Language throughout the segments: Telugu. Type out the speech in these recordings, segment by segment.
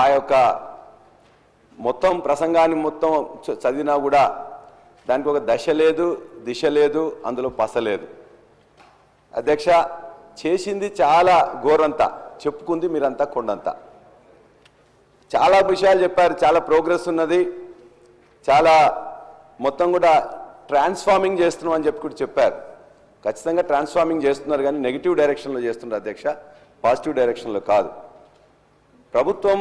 ఆ యొక్క మొత్తం ప్రసంగాన్ని మొత్తం చదివినా కూడా దానికి ఒక దశ లేదు, దిశ లేదు, అందులో పస లేదు. అధ్యక్ష, చేసింది చాలా ఘోరంతా, చెప్పుకుంది మీరంతా కొండంతా. చాలా విషయాలు చెప్పారు, చాలా ప్రోగ్రెస్ ఉన్నది, చాలా మొత్తం కూడా ట్రాన్స్ఫార్మింగ్ చేస్తున్నాం అని చెప్పి కూడా చెప్పారు. ఖచ్చితంగా ట్రాన్స్ఫార్మింగ్ చేస్తున్నారు, కానీ నెగిటివ్ డైరెక్షన్లో చేస్తున్నారు అధ్యక్ష, పాజిటివ్ డైరెక్షన్లో కాదు. ప్రభుత్వం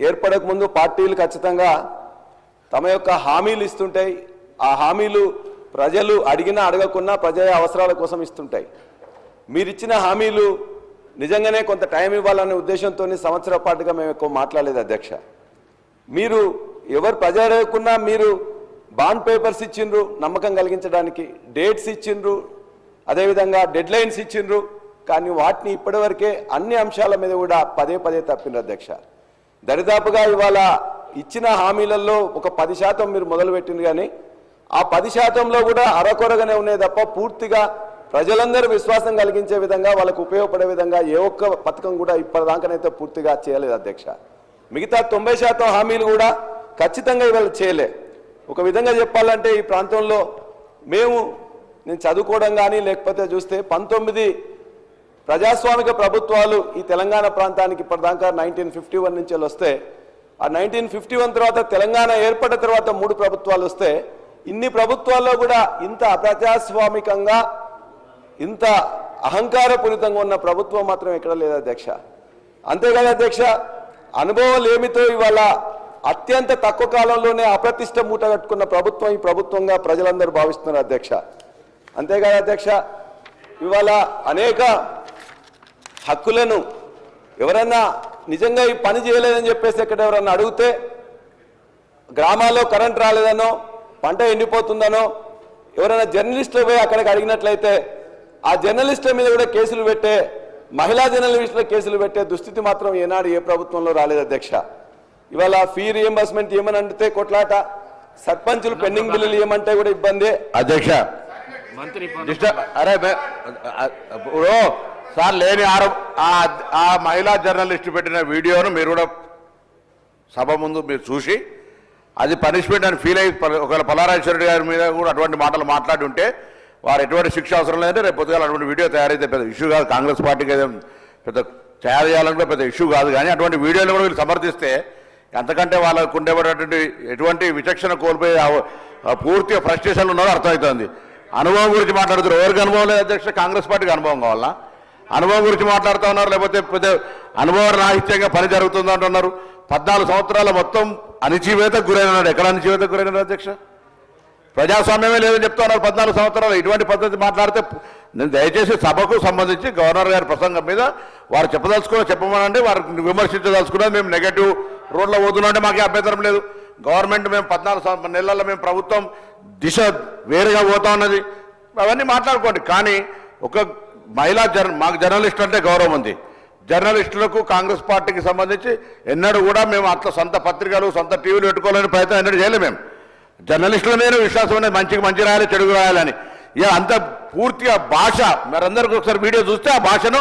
ఏర్పడక ముందు పార్టీలు ఖచ్చితంగా తమ యొక్క హామీలు ఇస్తుంటాయి. ఆ హామీలు ప్రజలు అడిగినా అడగకున్నా ప్రజల అవసరాల కోసం ఇస్తుంటాయి. మీరిచ్చిన హామీలు నిజంగానే కొంత టైం ఇవ్వాలనే ఉద్దేశంతో సంవత్సరాల పాటుగా మేము ఎక్కువ మాట్లాడలేదు అధ్యక్ష. మీరు ఎవరు ప్రజ అడగకున్నా మీరు బాండ్ పేపర్స్ ఇచ్చిండ్రు, నమ్మకం కలిగించడానికి డేట్స్ ఇచ్చిండ్రు, అదేవిధంగా డెడ్ లైన్స్ ఇచ్చిండ్రు, కానీ వాటిని ఇప్పటివరకే అన్ని అంశాల మీద కూడా పదే పదే తప్పిండ్రు అధ్యక్ష. దరిదాపుగా ఇవాళ ఇచ్చిన హామీలలో ఒక 10% మీరు మొదలుపెట్టింది, కానీ ఆ 10%లో కూడా అరకొరగానే ఉన్నాయి తప్ప పూర్తిగా ప్రజలందరూ విశ్వాసం కలిగించే విధంగా వాళ్ళకు ఉపయోగపడే విధంగా ఏ ఒక్క పథకం కూడా ఇప్పటిదాకానైతే పూర్తిగా చేయలేదు అధ్యక్ష. మిగతా 90% హామీలు కూడా ఖచ్చితంగా ఇవాళ చేయలే. ఒక విధంగా చెప్పాలంటే ఈ ప్రాంతంలో నేను చదువుకోవడం కానీ లేకపోతే చూస్తే 19 ప్రజాస్వామిక ప్రభుత్వాలు ఈ తెలంగాణ ప్రాంతానికి ఇప్పటిదాకా 1951 నుంచి వస్తే, ఆ 1951 తర్వాత తెలంగాణ ఏర్పడిన తర్వాత 3 ప్రభుత్వాలు వస్తే, ఇన్ని ప్రభుత్వాల్లో కూడా ఇంత అప్రజాస్వామికంగా ఇంత అహంకారపూరితంగా ఉన్న ప్రభుత్వం మాత్రం ఎక్కడ లేదు అధ్యక్ష. అంతేకాదు అధ్యక్ష, అనుభవాలు ఏమితో ఇవాళ అత్యంత తక్కువ కాలంలోనే అప్రతిష్ట మూట కట్టుకున్న ప్రభుత్వం ఈ ప్రభుత్వంగా ప్రజలందరూ భావిస్తున్నారు అధ్యక్ష. అంతేకాదు అధ్యక్ష, ఇవాళ అనేక హక్కులను ఎవరన్నా నిజంగా ఈ పని చేయలేదని చెప్పేసి ఎక్కడ ఎవరన్నా అడిగితే, గ్రామాల్లో కరెంట్ రాలేదనో పంట ఎండిపోతుందనో ఎవరైనా జర్నలిస్టులు పోయి అక్కడికి అడిగినట్లయితే ఆ జర్నలిస్టుల మీద కూడా కేసులు పెట్టే, మహిళా జర్నలిస్టుల కేసులు పెట్టే దుస్థితి మాత్రం ఏనాడు ఏ ప్రభుత్వంలో రాలేదు అధ్యక్ష. ఇవాళ ఫీ రియంబర్స్మెంట్ ఏమని అంటే కొట్లాట, సర్పంచులు పెండింగ్ బిల్లులు ఏమంటే కూడా ఇబ్బంది అధ్యక్ష. అరే సార్ లేని ఆ మహిళా జర్నలిస్ట్ పెట్టిన వీడియోను మీరు కూడా సభ ముందు మీరు చూసి అది పనిష్మెంట్ అని ఫీల్ అయ్యి ఒకవేళ పల్లారాజేశ్వరరెడ్డి గారి మీద కూడా అటువంటి మాటలు మాట్లాడి ఉంటే వారు ఎటువంటి శిక్ష అవసరం లేదంటే రేపు పొద్దుగా అటువంటి వీడియో తయారైతే పెద్ద ఇష్యూ కాదు. కాంగ్రెస్ పార్టీకి ఏదో పెద్ద తయారు చేయాలంటే పెద్ద ఇష్యూ కాదు, కానీ అటువంటి వీడియోలు కూడా వీళ్ళు సమర్థిస్తే అంతకంటే వాళ్ళకు ఉండేటువంటి ఎటువంటి విచక్షణ కోల్పోయి పూర్తిగా ఫ్రస్ట్రేషన్లు ఉన్నారో అర్థమవుతుంది. అనుభవం గురించి మాట్లాడుతారు. ఎవరికి అనుభవం లేదు అధ్యక్ష? కాంగ్రెస్ పార్టీకి అనుభవం కావాలా? అనుభవం గురించి మాట్లాడుతూ ఉన్నారు, లేకపోతే పెద్ద అనుభవ రాహిత్యంగా పని జరుగుతుంది అంటున్నారు. 14 సంవత్సరాల మొత్తం అణిచివేతకు గురైనాడు. ఎక్కడ అణిచివేతకు గురైనాడు అధ్యక్ష? ప్రజాస్వామ్యమే లేదని చెప్తా ఉన్నారు 14 సంవత్సరాలు. ఇటువంటి పద్ధతి మాట్లాడితే నేను దయచేసి సభకు సంబంధించి గవర్నర్ గారి ప్రసంగం మీద వారు చెప్పమనండి, వారికి విమర్శించదలుచుకున్నది. మేము నెగటివ్ రోడ్లో పోతున్నామంటే మాకే అభ్యంతరం లేదు. గవర్నమెంట్ మేము 14 నెలల్లో మేము ప్రభుత్వం దిశ వేరుగా పోతా ఉన్నది, అవన్నీ మాట్లాడుకోండి. కానీ ఒక మాకు జర్నలిస్ట్ అంటే గౌరవం ఉంది. జర్నలిస్టులకు కాంగ్రెస్ పార్టీకి సంబంధించి ఎన్నడూ కూడా మేము అట్లా సొంత పత్రికలు సొంత టీవీలు పెట్టుకోవాలని ప్రయత్నం ఎన్నడూ చేయలేము. మేము జర్నలిస్టుల మీద విశ్వాసం అనేది మంచి రాయాలి, చెడుగు రాయాలని. ఇక అంత పూర్తిగా భాష మరందరికీ ఒకసారి వీడియో చూస్తే ఆ భాషను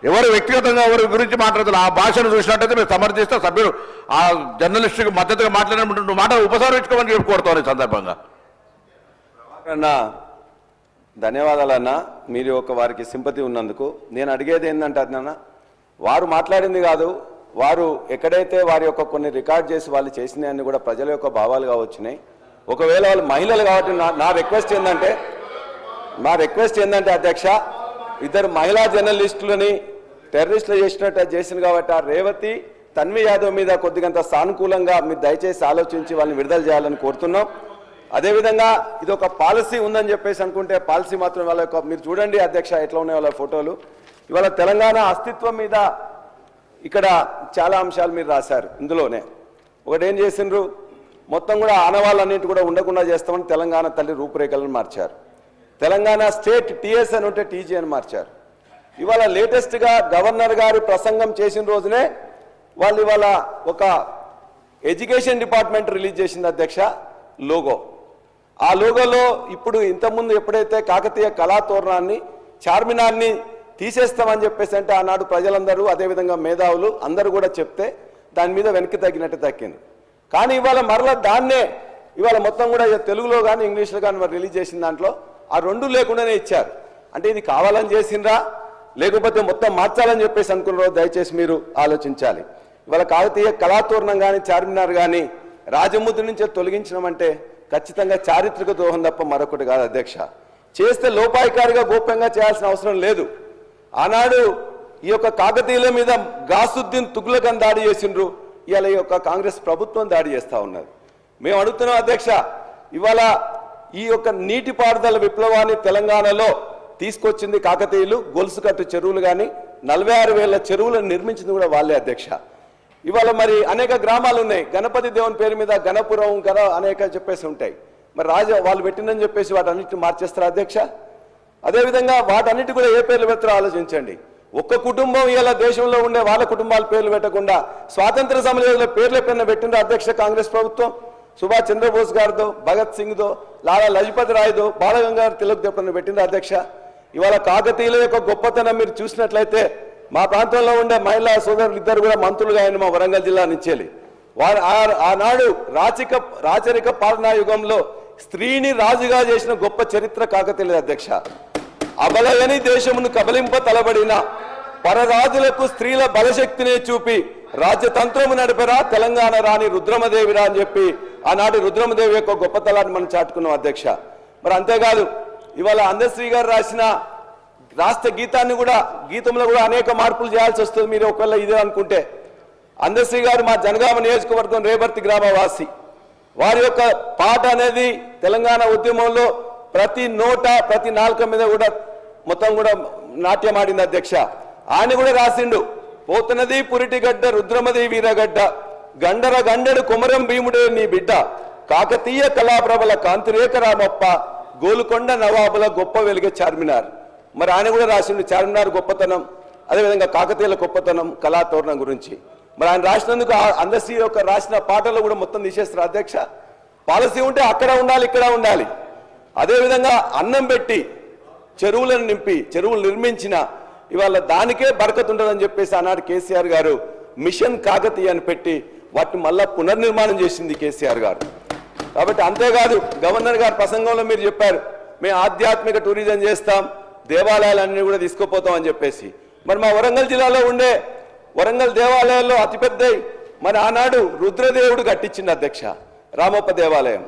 ఎవరు వ్యక్తిగతంగా ఎవరి గురించి మాట్లాడుతున్నారు ఆ భాషను చూసినట్టయితే మీరు సమర్థిస్తే సభ్యులు ఆ జర్నలిస్టుకి మద్దతుగా మాట్లాడినటువంటి మాట ఉపసంహరించుకోమని చెప్పి కోరుతాను ఈ సందర్భంగా. ధన్యవాదాలన్నా, మీరు ఒక వారికి సింపతి ఉన్నందుకు. నేను అడిగేది ఏంటంటే అన్న, వారు మాట్లాడింది కాదు, వారు ఎక్కడైతే వారి యొక్క కొన్ని రికార్డ్ చేసి వాళ్ళు చేసినవన్నీ కూడా ప్రజల యొక్క భావాలుగా వచ్చినాయి. ఒకవేళ వాళ్ళు మహిళలు కాబట్టి నా రిక్వెస్ట్ ఏంటంటే అధ్యక్ష, ఇద్దరు మహిళా జర్నలిస్టులని టెర్రరిస్టులు చేసింది కాబట్టి ఆ రేవతి తన్వి యాదవ్ మీద కొద్దిగంత సానుకూలంగా మీరు దయచేసి ఆలోచించి వాళ్ళని విడుదల చేయాలని కోరుతున్నాం. అదేవిధంగా ఇది ఒక పాలసీ ఉందని చెప్పేసి అనుకుంటే పాలసీ మాత్రం వాళ్ళ యొక్క మీరు చూడండి అధ్యక్ష ఎట్లా ఉన్నాయి వాళ్ళ ఫోటోలు. ఇవాళ తెలంగాణ అస్తిత్వం మీద ఇక్కడ చాలా అంశాలు మీరు రాశారు. ఇందులోనే ఒకటి ఏం చేసిండ్రు, మొత్తం కూడా ఆనవాళ్ళన్నింటి కూడా ఉండకుండా చేస్తామని తెలంగాణ తల్లి రూపురేఖలను మార్చారు. తెలంగాణ స్టేట్ టీఎస్ అని ఉంటే టీజీ అని మార్చారు. ఇవాళ లేటెస్ట్గా గవర్నర్ గారు ప్రసంగం చేసిన రోజునే వాళ్ళు ఇవాళ ఒక ఎడ్యుకేషన్ డిపార్ట్మెంట్ రిలీజ్ చేసింది అధ్యక్ష లోగో. ఆ లోగోలో ఇప్పుడు ఇంతకుముందు ఎప్పుడైతే కాకతీయ కళాతోరణాన్ని చార్మినార్ని తీసేస్తామని చెప్పేసి అంటే ఆనాడు ప్రజలందరూ అదేవిధంగా మేధావులు అందరూ కూడా చెప్తే దాని మీద వెనక్కి తగ్గినట్టు తగ్గింది. కానీ ఇవాళ మరలా దాన్నే ఇవాళ మొత్తం కూడా తెలుగులో కానీ ఇంగ్లీష్లో కానీ మరి రిలీజ్ చేసిన దాంట్లో ఆ రెండు లేకుండానే ఇచ్చారు. అంటే ఇది కావాలని చేసిండ్రా లేకపోతే మొత్తం మార్చాలని చెప్పేసి అనుకున్నారో దయచేసి మీరు ఆలోచించాలి. ఇవాళ కాకతీయ కళాతోరణం కానీ చార్మినార్ కానీ రాజముద్ర నుంచి తొలగించడం అంటే ఖచ్చితంగా చారిత్రక ద్రోహం తప్ప మరొకటి కాదు అధ్యక్ష. చేస్తే లోపాయికారిగా గోప్యంగా చేయాల్సిన అవసరం లేదు. ఆనాడు ఈ యొక్క కాకతీయుల మీద గాసుద్దీన్ తుగ్లక్ దాడి చేసిండ్రు, ఇవాళ ఈ యొక్క కాంగ్రెస్ ప్రభుత్వం దాడి చేస్తూ ఉన్నది. మేము అడుగుతున్నాం అధ్యక్ష, ఇవాళ ఈ యొక్క నీటిపారుదల విప్లవాన్ని తెలంగాణలో తీసుకొచ్చింది కాకతీయులు. గొలుసు కట్టు చెరువులు కానీ 46,000 చెరువులను నిర్మించింది కూడా వాళ్ళే అధ్యక్ష. ఇవాళ మరి అనేక గ్రామాలు ఉన్నాయి, గణపతి దేవుని పేరు మీద గణపురం అనేక చెప్పేసి ఉంటాయి. మరి వాళ్ళు పెట్టిందని చెప్పేసి వాటన్నిటిని మార్చేస్తారా అధ్యక్ష? అదేవిధంగా వాటన్నిటి కూడా ఏ పేర్లు పెడతారో ఆలోచించండి. ఒక్క కుటుంబం ఇలా దేశంలో ఉండే వాళ్ళ కుటుంబాల పేర్లు పెట్టకుండా స్వాతంత్ర సమయంలో పేర్లు ఎప్పుడైనా పెట్టిండ్రు అధ్యక్ష కాంగ్రెస్ ప్రభుత్వం? సుభాష్ చంద్రబోస్ గారితో, భగత్ సింగ్తో, లాలా లజపతి రాయ్తో, బాలగంగాధర్ తిలక్ ఎప్పుడైనా పెట్టిండ్రు అధ్యక్ష? ఇవాళ కాకతీయుల యొక్క గొప్పతనం మీరు చూసినట్లయితే మా ప్రాంతంలో ఉండే మహిళా సోదరులు ఇద్దరు కూడా మంత్రులుగా ఆయన మా వరంగల్ జిల్లా నుంచి వారు ఆనాడు రాచరిక పాలనా యుగంలో స్త్రీని రాజుగా చేసిన గొప్ప చరిత్ర కాకతీయుల అధ్యక్ష. అబలయని దేశమును కబలింప తలబడిన పరరాజులకు స్త్రీల బలశక్తిని చూపి రాజ్యతంత్రము నడిపరా తెలంగాణ రాణి రుద్రమదేవిరా అని చెప్పి ఆనాడు రుద్రమదేవి యొక్క గొప్పతనాన్ని మనం చాటుకున్నాం అధ్యక్ష. మరి అంతేకాదు ఇవాళ అందశ్రీ గారు రాసిన రాష్ట్ర గీతంలో కూడా అనేక మార్పులు చేయాల్సి వస్తుంది. మీరు ఒకవేళ ఇదే అనుకుంటే అందశ్రీ గారు మా జనగామ నియోజకవర్గం రేబర్తి గ్రామవాసి. వారి యొక్క పాట అనేది తెలంగాణ ఉద్యమంలో ప్రతి నోట ప్రతి నాలుక మీద కూడా మొత్తం కూడా నాట్యమాడింది అధ్యక్ష. ఆయన కూడా రాసిండు, పోతున్నది పురిటిగడ్డ రుద్రమది వీరగడ్డ గండర గండెడు కుమరం భీముడే నీ బిడ్డ కాకతీయ కళాప్రభల కాంతిరేక రామప్ప గోలుకొండ నవాబుల గొప్ప వెలుగే చార్మినార్. మరి ఆయన కూడా రాసిండు చార్మినార్ గొప్పతనం, అదేవిధంగా కాకతీయుల గొప్పతనం, కళాతోరణం గురించి. మరి ఆయన రాసినందుకు అందశ్రీ యొక్క రాసిన పాటలు కూడా మొత్తం తీసేస్తారు అధ్యక్ష. పాలసీ ఉంటే అక్కడ ఉండాలి, ఇక్కడ ఉండాలి. అదేవిధంగా అన్నం పెట్టి చెరువులను నింపి చెరువులు నిర్మించిన ఇవాళ దానికే బరకత్ ఉంటుందని చెప్పేసి ఆనాడు కేసీఆర్ గారు మిషన్ కాకతీయ అని పెట్టి వాటిని మళ్ళా పునర్నిర్మాణం చేసింది కేసీఆర్ గారు. కాబట్టి అంతేకాదు గవర్నర్ గారు ప్రసంగంలో మీరు చెప్పారు, మేము ఆధ్యాత్మిక టూరిజం చేస్తాం, దేవాలయాలన్నీ కూడా తీసుకుపోతాం అని చెప్పేసి. మరి మా వరంగల్ జిల్లాలో ఉండే వరంగల్ దేవాలయాల్లో అతిపెద్ద మరి ఆనాడు రుద్రదేవుడు కట్టించింది అధ్యక్ష రామప్ప దేవాలయం.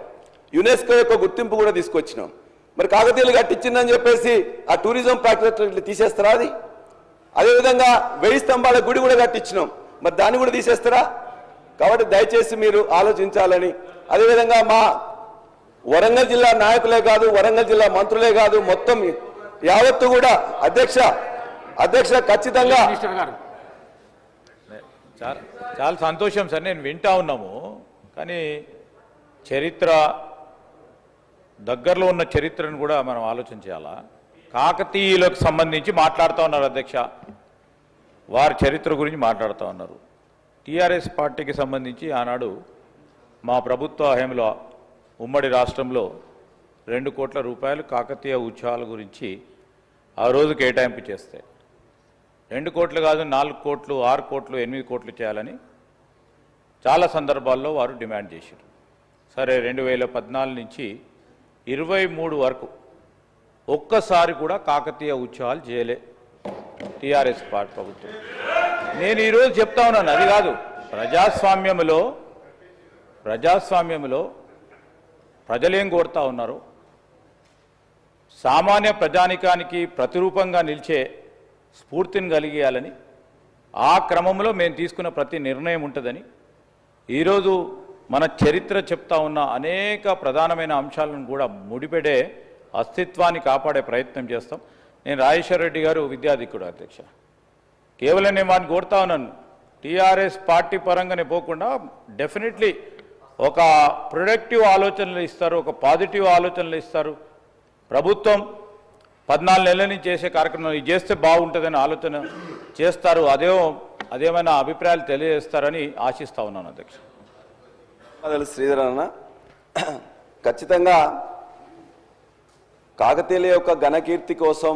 యునెస్కో యొక్క గుర్తింపు కూడా తీసుకొచ్చినాం. మరి కాకతీయులు కట్టించిందని చెప్పేసి ఆ టూరిజం ప్రాక్టీస్ తీసేస్తారా? అది అదేవిధంగా 1000 స్తంభాల గుడి కూడా కట్టించినాం, మరి దాన్ని కూడా తీసేస్తారా? కాబట్టి దయచేసి మీరు ఆలోచించాలని, అదేవిధంగా మా వరంగల్ జిల్లా నాయకులే కాదు, వరంగల్ జిల్లా మంత్రులే కాదు, మొత్తం యావత్తు కూడా అధ్యక్ష ఖచ్చితంగా చాలా సంతోషం సార్, నేను వింటా ఉన్నాము. కానీ చరిత్ర దగ్గరలో ఉన్న చరిత్రను కూడా మనం ఆలోచన చేయాలా. కాకతీయులకు సంబంధించి మాట్లాడుతూ ఉన్నారు అధ్యక్ష, వారి చరిత్ర గురించి మాట్లాడుతూ ఉన్నారు. టీఆర్ఎస్ పార్టీకి సంబంధించి ఆనాడు మా ప్రభుత్వ హయాంలో ఉమ్మడి రాష్ట్రంలో 2 కోట్ల రూపాయలు కాకతీయ ఉత్సవాల గురించి ఆ రోజు కేటాయింపు చేస్తే 2 కోట్లు కాదు 4 కోట్లు 6 కోట్లు 8 కోట్లు చేయాలని చాలా సందర్భాల్లో వారు డిమాండ్ చేశారు. సరే 2014 నుంచి 23 వరకు ఒక్కసారి కూడా కాకతీయ ఉత్సవాలు చేయలే టీఆర్ఎస్ పార్టీ ప్రభుత్వం. నేను ఈరోజు చెప్తా ఉన్నాను, అది కాదు, ప్రజాస్వామ్యంలో ప్రజలేం కోరుతా ఉన్నారు, సామాన్య ప్రజానికానికి ప్రతిరూపంగా నిలిచే స్ఫూర్తిని కలిగేయాలని, ఆ క్రమంలో మేము తీసుకున్న ప్రతి నిర్ణయం ఉంటుందని ఈరోజు మన చరిత్ర చెప్తా ఉన్న అనేక ప్రధానమైన అంశాలను కూడా ముడిపెడే అస్తిత్వాన్ని కాపాడే ప్రయత్నం చేస్తాం. నేను రాజేశ్వర రెడ్డి గారు విద్యాధికుడు అధ్యక్ష, కేవలం నేను వాడిని కోరుతా ఉన్నాను, టీఆర్ఎస్ పార్టీ పరంగానే పోకుండా డెఫినెట్లీ ఒక ప్రొడక్టివ్ ఆలోచనలు ఇస్తారు, ఒక పాజిటివ్ ఆలోచనలు ఇస్తారు. ప్రభుత్వం 14 నెలల నుంచి చేసే కార్యక్రమం ఇది చేస్తే బాగుంటుందని ఆలోచన చేస్తారు. అదేమైనా అభిప్రాయాలు తెలియజేస్తారని ఆశిస్తా ఉన్నాను అధ్యక్ష. శ్రీధర్ అన్న, ఖచ్చితంగా కాకతీయుల యొక్క ఘనకీర్తి కోసం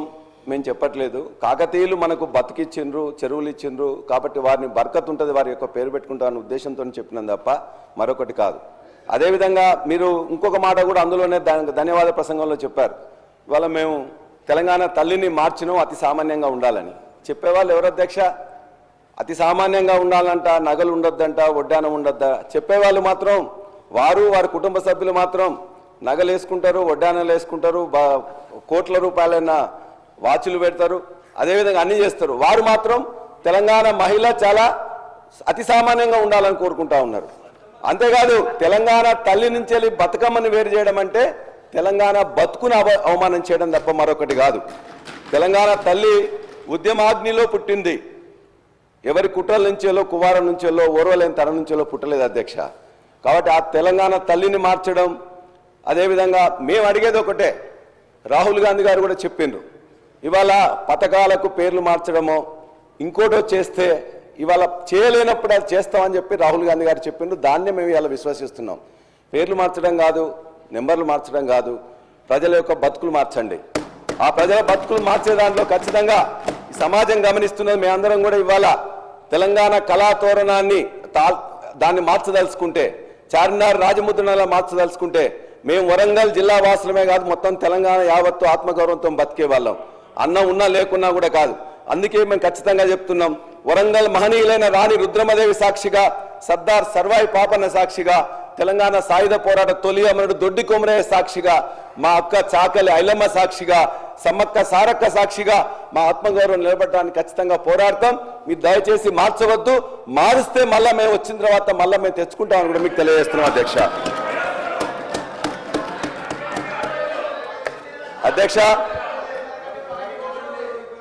మేము చెప్పట్లేదు. కాకతీయులు మనకు బతికిచ్చిండ్రు, చెరువులు ఇచ్చిండ్రు, కాబట్టి వారిని బర్కత్ ఉంటుంది, వారి యొక్క పేరు పెట్టుకుంటారన్న ఉద్దేశంతో చెప్పినాం తప్ప మరొకటి కాదు. అదేవిధంగా మీరు ఇంకొక మాట కూడా అందులోనే ధన్యవాద ప్రసంగంలో చెప్పారు. ఇవాళ మేము తెలంగాణ తల్లిని మార్చినాం అతి సామాన్యంగా ఉండాలని. చెప్పేవాళ్ళు ఎవరు అధ్యక్ష? అతి సామాన్యంగా ఉండాలంట, నగలు ఉండొద్దంట, వడ్డానం ఉండొద్దా? చెప్పేవాళ్ళు మాత్రం వారి కుటుంబ సభ్యులు మాత్రం నగలు వేసుకుంటారు, వడ్డానాలు వేసుకుంటారు, కోట్ల రూపాయలైన వాచులు పెడతారు, అదేవిధంగా అన్ని చేస్తారు. వారు మాత్రం తెలంగాణ మహిళ చాలా అతి సామాన్యంగా ఉండాలని కోరుకుంటా ఉన్నారు. అంతేకాదు తెలంగాణ తల్లి నుంచి వెళ్ళి బతుకమ్మని వేరు చేయడం అంటే తెలంగాణ బతుకును అవమానం చేయడం తప్ప మరొకటి కాదు. తెలంగాణ తల్లి ఉద్యమాగ్నిలో పుట్టింది. ఎవరి కుట్రల నుంచేలో, కువారం నుంచేలో, ఓర్వలేని తన నుంచేలో పుట్టలేదు అధ్యక్ష. కాబట్టి ఆ తెలంగాణ తల్లిని మార్చడం, అదేవిధంగా మేము అడిగేది ఒకటే, రాహుల్ గాంధీ గారు కూడా చెప్పిండ్రు, ఇవాళ పథకాలకు పేర్లు మార్చడమో ఇంకోటో చేస్తే ఇవాళ చేయలేనప్పుడు అది చేస్తామని చెప్పి రాహుల్ గాంధీ గారు చెప్పిండ్రు. దాన్నే మేము ఇవాళ విశ్వసిస్తున్నాం. పేర్లు మార్చడం కాదు, నెంబర్లు మార్చడం కాదు, ప్రజల యొక్క బతుకులు మార్చండి. ఆ ప్రజల బతుకులు మార్చే దాంట్లో ఖచ్చితంగా సమాజం గమనిస్తున్నది. మేమందరం కూడా ఇవాళ తెలంగాణ కళాతోరణాన్ని దాన్ని మార్చదలుచుకుంటే, చార్మినార్ రాజముద్రలా మార్చదలుచుకుంటే మేము వరంగల్ జిల్లా వాసులమే కాదు, మొత్తం తెలంగాణ యావత్తు ఆత్మగౌరవంతో బతికే వాళ్ళం. అన్నం ఉన్నా లేకున్నా కూడా కాదు. అందుకే మేము ఖచ్చితంగా చెప్తున్నాం, వరంగల్ మహనీయులైన రాణి రుద్రమదేవి సాక్షిగా, సర్దార్ సర్వాయి పాపన్న సాక్షిగా, తెలంగాణ సాయుధ పోరాట తొలి అమరుడు దొడ్డి కొమరయ్య సాక్షిగా, మా అక్క చాకలి ఐలమ్మ సాక్షిగా, సమ్మక్క సారక్క సాక్షిగా మా ఆత్మగౌరవం నిలబడడానికి ఖచ్చితంగా పోరాడతాం. మీరు దయచేసి మార్చవద్దు. మారిస్తే మళ్ళా మేము వచ్చిన తర్వాత మళ్ళీ మేము తెచ్చుకుంటామని కూడా మీకు తెలియజేస్తున్నాం అధ్యక్ష.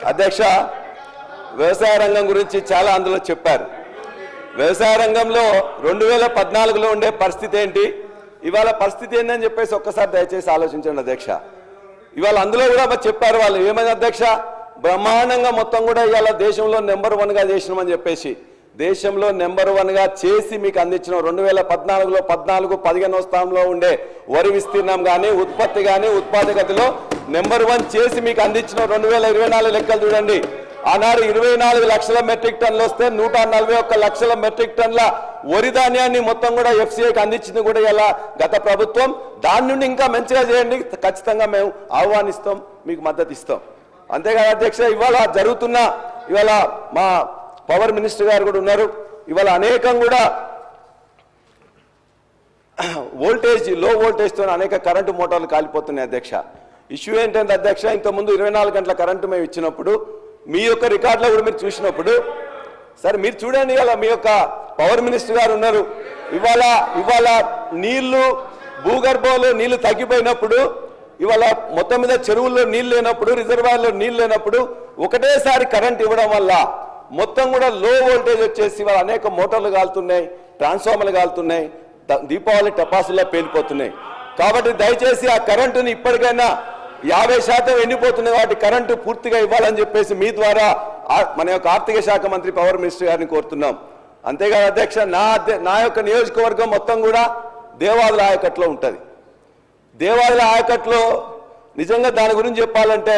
అధ్యక్ష వ్యవసాయ రంగం గురించి చాలా అందులో చెప్పారు. వ్యవసాయ రంగంలో 2014లో ఉండే పరిస్థితి ఏంటి, ఇవాళ పరిస్థితి ఏంటని చెప్పేసి ఒక్కసారి దయచేసి ఆలోచించండి అధ్యక్ష. ఇవాళ అందులో కూడా చెప్పారు వాళ్ళు ఏమైంది అధ్యక్ష, బ్రహ్మాండంగా మొత్తం కూడా ఇవాళ దేశంలో నెంబర్ 1గా చేసినామని చెప్పేసి దేశంలో నెంబర్ 1గా చేసి మీకు అందించిన 2014లో 14-15 స్థానంలో ఉండే వరి విస్తీర్ణం కానీ, ఉత్పత్తి కానీ, ఉత్పాదకతలో నెంబర్ 1 చేసి మీకు అందించిన 2024 లెక్కలు చూడండి. ఆనాడు 24 లక్షల మెట్రిక్ టన్నులు వస్తే 141 లక్షల మెట్రిక్ టన్నుల వరి ధాన్యాన్ని మొత్తం కూడా ఎఫ్సిఐకి అందించింది కూడా ఇలా గత ప్రభుత్వం. దాని నుండి ఇంకా మంచిగా చేయండి, ఖచ్చితంగా మేము ఆహ్వానిస్తాం, మీకు మద్దతు ఇస్తాం. అంతేకాదు అధ్యక్ష, ఇవాళ మా పవర్ మినిస్టర్ గారు కూడా ఉన్నారు. ఇవాళ అనేకం కూడా లో వోల్టేజ్తో అనేక కరెంటు మోటార్లు కాలిపోతున్నాయి అధ్యక్ష. ఇష్యూ ఏంటంటే అధ్యక్ష, ఇంతకుముందు 24 గంటల కరెంటు మేము ఇచ్చినప్పుడు మీ యొక్క రికార్డులో కూడా మీరు చూసినప్పుడు, సరే మీరు చూడండి, ఇవాళ మీ యొక్క పవర్ మినిస్టర్ గారు ఉన్నారు. ఇవాళ నీళ్లు, భూగర్భంలో నీళ్లు తగ్గిపోయినప్పుడు, ఇవాళ మొత్తం మీద చెరువుల్లో నీళ్ళు లేనప్పుడు, రిజర్వాయర్లో నీళ్ళు లేనప్పుడు ఒకటేసారి కరెంట్ ఇవ్వడం వల్ల మొత్తం కూడా లో వోల్టేజ్ వచ్చేసి ఇవాళ అనేక మోటార్లు కాలుతున్నాయి, ట్రాన్స్ఫార్మర్లు కాలుతున్నాయి, దీపావళి టపాసుల్లో పేలిపోతున్నాయి. కాబట్టి దయచేసి ఆ కరెంటుని ఇప్పటికైనా 50% ఎండిపోతున్నాయి, వాటి కరెంటు పూర్తిగా ఇవ్వాలని చెప్పేసి మీ ద్వారా మన యొక్క ఆర్థిక శాఖ మంత్రి పవర్ మినిస్టర్ గారిని కోరుతున్నాం. అంతేకాదు అధ్యక్ష, నా యొక్క నియోజకవర్గం మొత్తం కూడా దేవాదుల ఆయకట్లో ఉంటుంది. దేవాదుల ఆయకట్లో నిజంగా దాని గురించి చెప్పాలంటే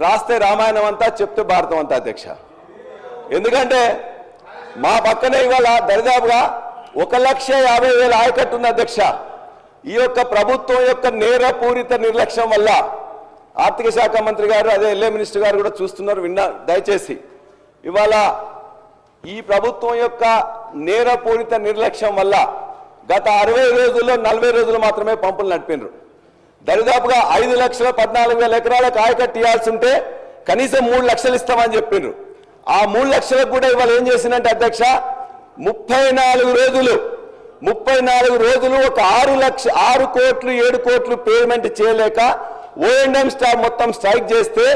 రాస్తే రామాయణం అంతా, చెప్తే భారతం అంతా అధ్యక్ష. ఎందుకంటే మా పక్కనే ఇవాళ దరిదాపుగా 1,50,000 ఆయకట్టు ఉంది అధ్యక్ష. ఈ యొక్క ప్రభుత్వం యొక్క నేరపూరిత నిర్లక్ష్యం వల్ల ఆర్థిక శాఖ మంత్రి గారు, అదే ఎల్ఏ మినిస్టర్ గారు కూడా చూస్తున్నారు, దయచేసి ఇవాళ ఈ ప్రభుత్వం యొక్క నేరపూరిత నిర్లక్ష్యం వల్ల గత 60 రోజుల్లో 40 రోజులు మాత్రమే పంపులు నడిపినారు. దరిదాపుగా 5,14,000 ఎకరాలకు ఆయకట్టు ఇవ్వాల్సి ఉంటే కనీసం 3 లక్షలు ఇస్తామని చెప్పిండ్రు. ఆ 3 లక్షలకు కూడా ఇవాళ ఏం చేసిందంటే అధ్యక్ష, 34 రోజులు ఒక 6 కోట్లు 7 కోట్లు పేమెంట్ చేయలేక O&M స్టాఫ్ మొత్తం స్ట్రైక్ చేస్తే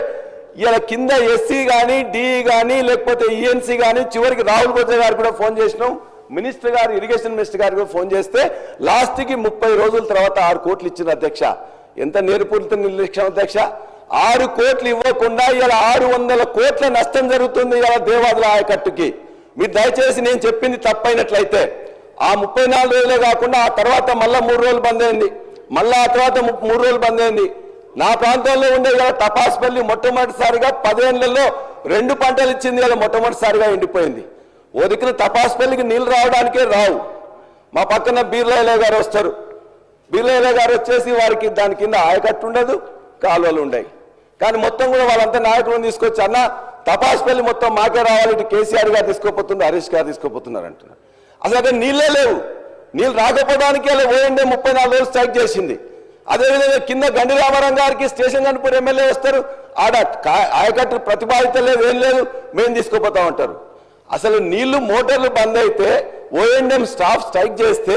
ఇలా కింద ఎస్సీ కానీ, డిఈ కానీ, లేకపోతే ఈఎన్సీ కానీ, చివరికి రాహుల్ బొజ్జ గారు కూడా ఫోన్ చేసినాం, మినిస్టర్ గారు, ఇరిగేషన్ మినిస్టర్ గారు కూడా ఫోన్ చేస్తే లాస్ట్కి 30 రోజుల తర్వాత 6 కోట్లు ఇచ్చింది అధ్యక్ష. ఎంత నేర్పూరిత నిర్లక్ష్యం అధ్యక్ష. 6 కోట్లు ఇవ్వకుండా ఇలా 600 కోట్ల నష్టం జరుగుతుంది ఇలా దేవాదుల ఆయకట్టుకి. మీరు దయచేసి నేను చెప్పింది తప్పైనట్లయితే ఆ 34 రోజులే కాకుండా ఆ తర్వాత మళ్ళా 3 రోజులు బంద్ అయింది, మళ్ళా ఆ తర్వాత 3 రోజులు బంద్ అయింది. నా ప్రాంతంలో ఉండే ఇలా తపాస్పల్లి మొట్టమొదటిసారిగా 10 ఏళ్లలో 2 పంటలు ఇచ్చింది, ఇలా మొట్టమొదటిసారిగా ఎండిపోయింది. ఓ దిక్కున తపాస్పల్లికి నీళ్లు రావడానికే రావు. మా పక్కన బీర్లయ్య గారు వస్తారు. బీర్లయ్య గారు వచ్చేసి వారికి దాని కింద ఆయకట్టు ఉండదు, కాలువలు ఉండవు. కానీ మొత్తం కూడా వాళ్ళంతా నాయకులను తీసుకొచ్చి అన్న తపాస్పల్లి మొత్తం మాకే రావాలి, ఇటు కేసీఆర్ గారు తీసుకోపోతున్నారు, హరీష్ గారు తీసుకోపోతున్నారు అంటున్నారు. అసలు అక్కడ నీళ్ళే లేవు. నీళ్ళు రాకపోవడానికి అలా ఓఎండే 34 రోజులు స్ట్రైక్ చేసింది. అదేవిధంగా కింద గండి రామారావు గారికి స్టేషన్ కనుపూర్ ఎమ్మెల్యే వస్తారు, ఆడ ఆయకట్టు ప్రతిపాదిత లేదు, ఏం లేదు, మేము తీసుకోపోతా ఉంటారు. అసలు నీళ్లు మోటార్లు బంద్ అయితే ఓఎండ్ఎం స్టాఫ్ స్ట్రైక్ చేస్తే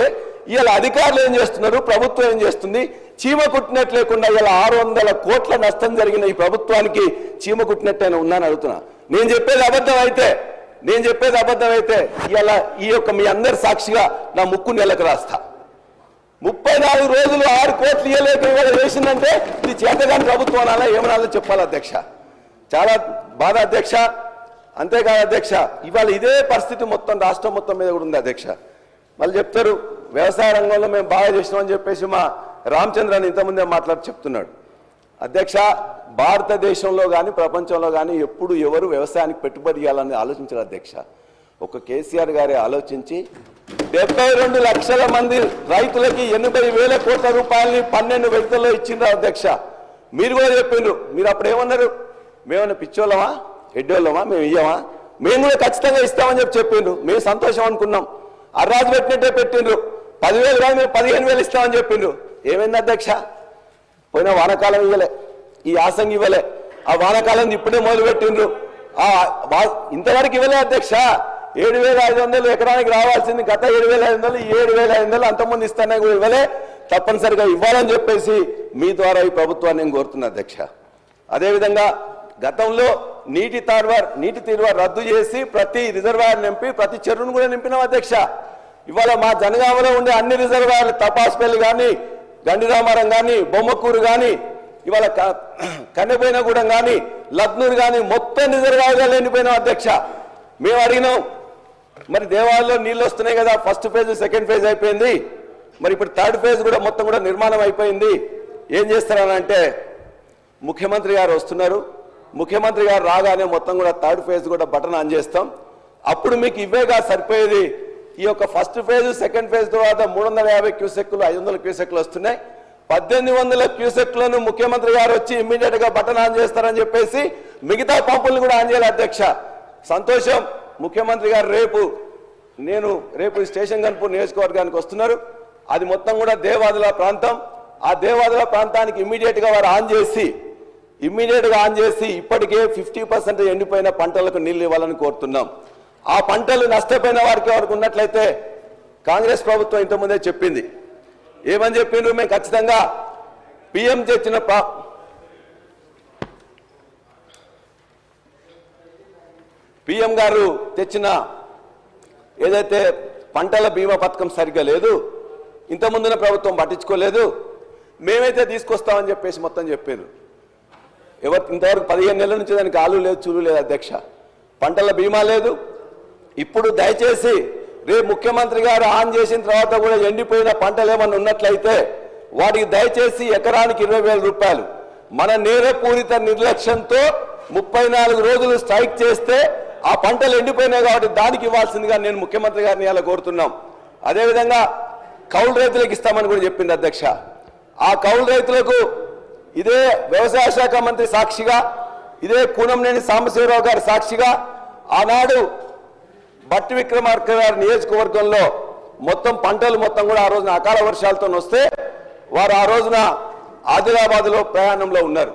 ఇవాళ అధికారులు ఏం చేస్తున్నారు, ప్రభుత్వం ఏం చేస్తుంది? చీమ కుట్టినట్టు లేకుండా ఇలా 600 కోట్ల నష్టం జరిగిన ఈ ప్రభుత్వానికి చీమ కుట్టినట్టయినా ఉందని అడుగుతున్నా. నేను చెప్పేది అబద్ధం అయితే ఇలా ఈ యొక్క మీ అందరి సాక్షిగా నా ముక్కు నెలకు రాస్తా. 34 రోజులు 6 కోట్లు ఇవ్వలేక ఇవాళ చేసిందంటే ఇది చేతగాని ప్రభుత్వం అనాలా ఏమనాలో చెప్పాలి అధ్యక్ష. చాలా బాధ అధ్యక్ష. అంతేకాదు అధ్యక్ష, ఇవాళ ఇదే పరిస్థితి మొత్తం రాష్ట్రం మొత్తం మీద కూడా ఉంది అధ్యక్ష. మళ్ళీ చెప్తారు వ్యవసాయ రంగంలో మేము బాగా చేసినామని చెప్పేసి మా రామచంద్రన్ ఇంతకుముందే మాట్లాడి చెప్తున్నాడు. అధ్యక్ష, భారతదేశంలో కానీ ప్రపంచంలో కానీ ఎప్పుడు ఎవరు వ్యవసాయానికి పెట్టుబడి ఇవ్వాలని ఆలోచించారు అధ్యక్ష. ఒక కేసీఆర్ గారే ఆలోచించి 72 లక్షల మంది రైతులకి 80,000 కోట్ల రూపాయలని 12 విడతల్లో ఇచ్చిండ్రు అధ్యక్ష. మీరు కూడా చెప్పిండ్రు. మీరు అప్పుడు ఏమన్నారు? మేమన్నా పిచ్చోళ్ళమా, ఎడ్డోళ్ళమా, మేము ఇయ్యమా? మేము కూడా ఖచ్చితంగా ఇస్తామని చెప్పిండ్రు. మేము సంతోషం అనుకున్నాం. అర్రాజు పెట్టినట్టే పెట్టిండ్రు. 10,000 కానీ మేము 15,000 ఇస్తామని చెప్పిండ్రు. ఏమైంది అధ్యక్ష? పోయిన వానాకాలం ఇవ్వలే, ఈ యాసంగి ఇవ్వలే, ఆ వానాకాలం ఇప్పుడే మొదలు పెట్టిండ్రు. ఇంతవరకు ఇవ్వలే అధ్యక్ష. 7,500 ఎకరానికి రావాల్సింది గత 7,500, 7,500 అంతకుముందు ఇస్తానే కూడా ఇవ్వలే. తప్పనిసరిగా ఇవ్వాలని చెప్పేసి మీ ద్వారా ఈ ప్రభుత్వాన్ని నేను కోరుతున్నా అధ్యక్ష. అదేవిధంగా గతంలో నీటి తీరువ రద్దు చేసి ప్రతి రిజర్వాయర్ నింపి ప్రతి చెరువును కూడా నింపినాం అధ్యక్ష. ఇవాళ మా జనగామలో ఉండే అన్ని రిజర్వాయర్లు తపాస్పల్లి కానీ, గండిరామారం కానీ, బొమ్మకూరు కానీ, ఇవాళ కన్నెపోయినగూడెం కానీ, లగ్నూరు కానీ మొత్తం రిజర్వాయర్గా ఎండిపోయినాం అధ్యక్ష. మేము అడిగినాం, మరి దేవాలయంలో నీళ్ళు వస్తున్నాయి కదా, ఫస్ట్ ఫేజ్ సెకండ్ ఫేజ్ అయిపోయింది, మరి ఇప్పుడు థర్డ్ ఫేజ్ కూడా మొత్తం కూడా నిర్మాణం అయిపోయింది, ఏం చేస్తారనంటే ముఖ్యమంత్రి గారు వస్తున్నారు, ముఖ్యమంత్రి గారు రాగానే మొత్తం కూడా థర్డ్ ఫేజ్ కూడా బటన్ ఆన్ చేస్తాం, అప్పుడు మీకు ఇవేగా సరిపోయేది. ఈ యొక్క ఫస్ట్ ఫేజ్ సెకండ్ ఫేజ్ తర్వాత 350 క్యూసెక్లు 500 క్యూసెక్లు వస్తున్నాయి. 1800 క్యూసెక్లను ముఖ్యమంత్రి గారు వచ్చి ఇమ్మీడియట్ గా బటన్ ఆన్ చేస్తారని చెప్పేసి మిగతా పంపులను కూడా ఆన్ చేయాలి అధ్యక్ష. సంతోషం. ముఖ్యమంత్రి గారు రేపు స్టేషన్ కనుపూర్ నియోజకవర్గానికి వస్తున్నారు. అది మొత్తం కూడా దేవాదుల ప్రాంతం. ఆ దేవాదుల ప్రాంతానికి ఇమ్మీడియట్ గా వారు ఆన్ చేసి ఇప్పటికే 50% ఎండిపోయిన పంటలకు నీళ్లు ఇవ్వాలని కోరుతున్నాం. ఆ పంటలు నష్టపోయిన వారికి ఎవరికి ఉన్నట్లయితే కాంగ్రెస్ ప్రభుత్వం ఇంతకుముందే చెప్పింది. ఏమని చెప్పిండ్రు? మేము ఖచ్చితంగా పిఎం గారు తెచ్చిన ఏదైతే పంటల బీమా పథకం సరిగ్గా లేదు, ఇంతకుముందున ప్రభుత్వం పట్టించుకోలేదు, మేమైతే తీసుకొస్తామని చెప్పేసి మొత్తం చెప్పిండ్రు. ఇంతవరకు 15 నెలల నుంచి దానికి ఆలు లేదు, చూలు లేదు అధ్యక్ష. పంటల బీమా లేదు. ఇప్పుడు దయచేసి రేపు ముఖ్యమంత్రి గారు ఆన్ చేసిన తర్వాత కూడా ఎండిపోయిన పంటలు ఏమన్నా ఉన్నట్లయితే వాటికి దయచేసి ఎకరానికి 20,000 రూపాయలు. మన నేరపూరిత నిర్లక్ష్యంతో 34 రోజులు స్ట్రైక్ చేస్తే ఆ పంటలు ఎండిపోయినాయి కాబట్టి దానికి ఇవ్వాల్సిందిగా నేను ముఖ్యమంత్రి గారిని ఇలా కోరుతున్నాం. అదేవిధంగా కౌలు రైతులకు ఇస్తామని కూడా చెప్పింది అధ్యక్ష. ఆ కౌలు రైతులకు ఇదే వ్యవసాయ శాఖ మంత్రి సాక్షిగా, ఇదే కూనంనేని సాంబశివరావు గారి సాక్షిగా ఆనాడు భట్టి విక్రమార్క గారి నియోజకవర్గంలో మొత్తం పంటలు మొత్తం కూడా ఆ రోజున అకాల వర్షాలతో వస్తే వారు ఆ రోజున ఆదిలాబాద్లో ప్రయాణంలో ఉన్నారు.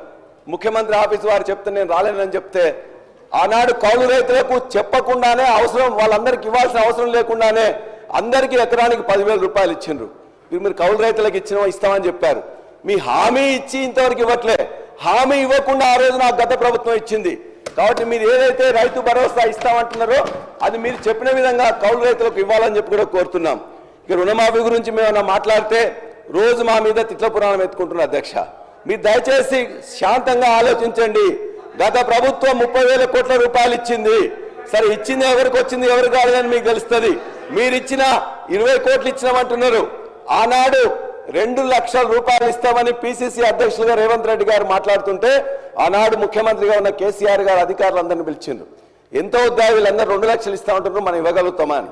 ముఖ్యమంత్రి ఆఫీస్ వారు చెప్తే నేను రాలేనని చెప్తే ఆనాడు కౌలు రైతులకు చెప్పకుండానే వాళ్ళందరికీ ఇవ్వాల్సిన అవసరం లేకుండానే అందరికీ ఎకరానికి 10,000 రూపాయలు ఇచ్చిండ్రు. మీరు కౌలు రైతులకు ఇస్తామని చెప్పారు. మీ హామీ ఇచ్చి ఇంతవరకు ఇవ్వట్లే. హామీ ఇవ్వకుండా ఆ రోజు నాకు గత ప్రభుత్వం ఇచ్చింది. కాబట్టి మీరు ఏదైతే రైతు భరోసా ఇస్తామంటున్నారో అది మీరు చెప్పిన విధంగా కౌలు రైతులకు ఇవ్వాలని చెప్పి కూడా కోరుతున్నాం. ఇక రుణమాఫీ గురించి మేము మాట్లాడితే రోజు మా మీద తిట్ల పురాణం ఎత్తుకుంటున్నారు అధ్యక్ష. మీరు దయచేసి శాంతంగా ఆలోచించండి. గత ప్రభుత్వం 30,000 కోట్ల రూపాయలు ఇచ్చింది. సరే, ఇచ్చింది ఎవరికి వచ్చింది ఎవరు కాదని మీకు తెలుస్తుంది. మీరు ఇచ్చిన 20 కోట్లు ఇచ్చినామంటున్నారు. ఆనాడు 2 లక్షల రూపాయలు ఇస్తామని పిసిసి అధ్యక్షులుగా రేవంత్ రెడ్డి గారు మాట్లాడుతుంటే ఆనాడు ముఖ్యమంత్రిగా ఉన్న కేసీఆర్ గారు అధికారులందరినీ పిలిచిండ్రు. ఎంతో వద్దా వీళ్ళందరూ 2 లక్షలు ఇస్తా ఉంటున్నారు, మనం ఇవ్వగలుగుతామా అని.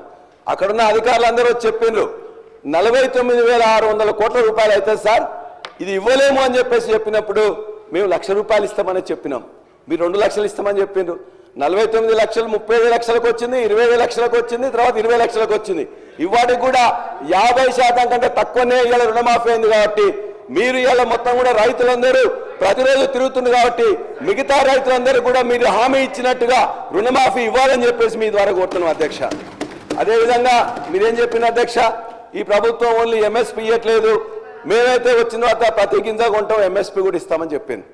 అక్కడున్న అధికారులందరూ చెప్పిండ్రు 49,600 కోట్ల రూపాయలు అవుతుంది సార్, ఇది ఇవ్వలేము అని చెప్పినప్పుడు మేము 1 లక్ష రూపాయలు ఇస్తామని చెప్పినాం, మీరు 2 లక్షలు ఇస్తామని చెప్పిండ్రు. 49 లక్షలు 30 లక్షలకు వచ్చింది, 20 లక్షలకు వచ్చింది, తర్వాత 20 లక్షలకు వచ్చింది. ఇవాటికి కూడా 50% కంటే తక్కువనే ఇవాళ రుణమాఫీ అయింది. కాబట్టి మీరు ఇవాళ మొత్తం కూడా రైతులందరూ ప్రతిరోజు తిరుగుతుంది కాబట్టి మిగతా రైతులందరూ కూడా మీరు హామీ ఇచ్చినట్టుగా రుణమాఫీ ఇవ్వాలని చెప్పేసి మీ ద్వారా కోరుతున్నాం అధ్యక్ష. అదేవిధంగా మీరేం చెప్పిన అధ్యక్ష, ఈ ప్రభుత్వం ఓన్లీ ఎంఎస్పీ ఇవ్వట్లేదు, మేమైతే వచ్చిన తర్వాత ప్రతి గింజ కొంటాం ఎంఎస్పీ కూడా ఇస్తామని చెప్పింది.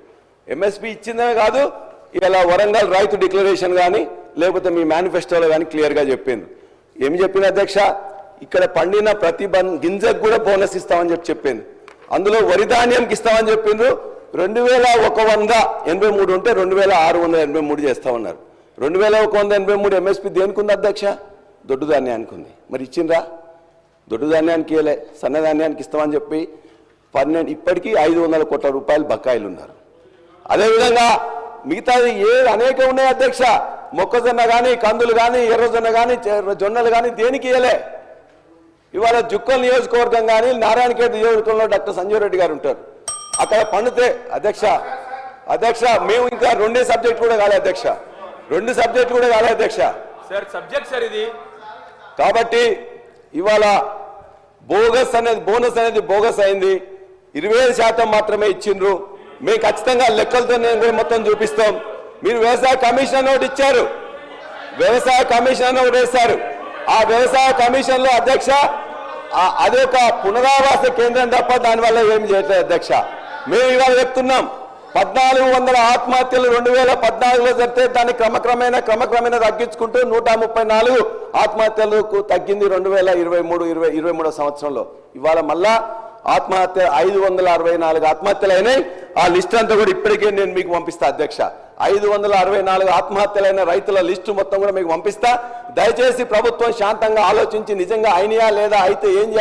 ఎంఎస్పీ ఇచ్చిందే కాదు, ఇలా వరంగల్ రైతు డిక్లరేషన్ కానీ లేకపోతే మీ మేనిఫెస్టోలో కానీ క్లియర్గా చెప్పింది. ఏమి చెప్పిన అధ్యక్ష, ఇక్కడ పండిన ప్రతి గింజకు కూడా బోనస్ ఇస్తామని చెప్పింది. అందులో వరి ధాన్యంకి ఇస్తామని చెప్పిండ్రు. 2183 ఉంటే 2683 చేస్తా ఉన్నారు. 2183 ఎంఎస్పీ దేనికి ఉంది అధ్యక్ష? దొడ్డు ధాన్యానికి ఉంది. మరి ఇచ్చిండ్రా? దొడ్డు ధాన్యానికి ఇవ్వలే, సన్నధాన్యానికి ఇస్తామని చెప్పి 12 ఇప్పటికీ 500 కోట్ల రూపాయలు బకాయిలు ఉన్నారు. అదేవిధంగా మిగతాది అనేక ఉన్నాయి అధ్యక్ష, మొక్కజొన్న కానీ, కందులు కానీ, ఎర్రజొన్న కానీ, జొన్నలు కానీ దేనికి ఇవ్వలే. ఇవాళ జుక్కల్ నియోజకవర్గం కానీ నారాయణఖేడ్ నియోజకవర్గంలో డాక్టర్ సంజీవ్ రెడ్డి గారు ఉంటారు, అక్కడ పండితే అధ్యక్ష మేము ఇంకా 2 సబ్జెక్ట్ కూడా కాలే అధ్యక్ష, 2 సబ్జెక్ట్ కూడా కాలే అధ్యక్ష సబ్జెక్ట్ సార్ ఇది. కాబట్టి ఇవాళ బోనస్ అనేది బోగస్ అయింది. 25% మాత్రమే ఇచ్చిండ్రు. మేము ఖచ్చితంగా లెక్కలతో మొత్తం చూపిస్తాం. మీరు వ్యవసాయ కమిషన్ ఒకటి ఇచ్చారు, వ్యవసాయ కమిషన్ ఒకటి వేశారు. ఆ వ్యవసాయ కమిషన్ లో అధ్యక్ష అదే ఒక పునరావాస కేంద్రం తప్ప దానివల్ల ఏమి చేయట్లేదు అధ్యక్ష. మేము ఇవాళ చెప్తున్నాం 1400 ఆత్మహత్యలు 2014లో జరిగితే దాన్ని క్రమక్రమేణా తగ్గించుకుంటూ 134 ఆత్మహత్యలకు తగ్గింది 2023 సంవత్సరంలో. ఇవాళ మళ్ళా ఆత్మహత్య 564 ఆత్మహత్యలు అయినాయి. ఆ లిస్ట్ అంతా కూడా ఇప్పటికే నేను మీకు పంపిస్తా అధ్యక్ష. 564 ఆత్మహత్యలైన రైతుల లిస్టు మొత్తం కూడా మీకు పంపిస్తా. దయచేసి ప్రభుత్వం శాంతంగా ఆలోచించి నిజంగా అయినాయా లేదా అయితే ఏం చేయాలి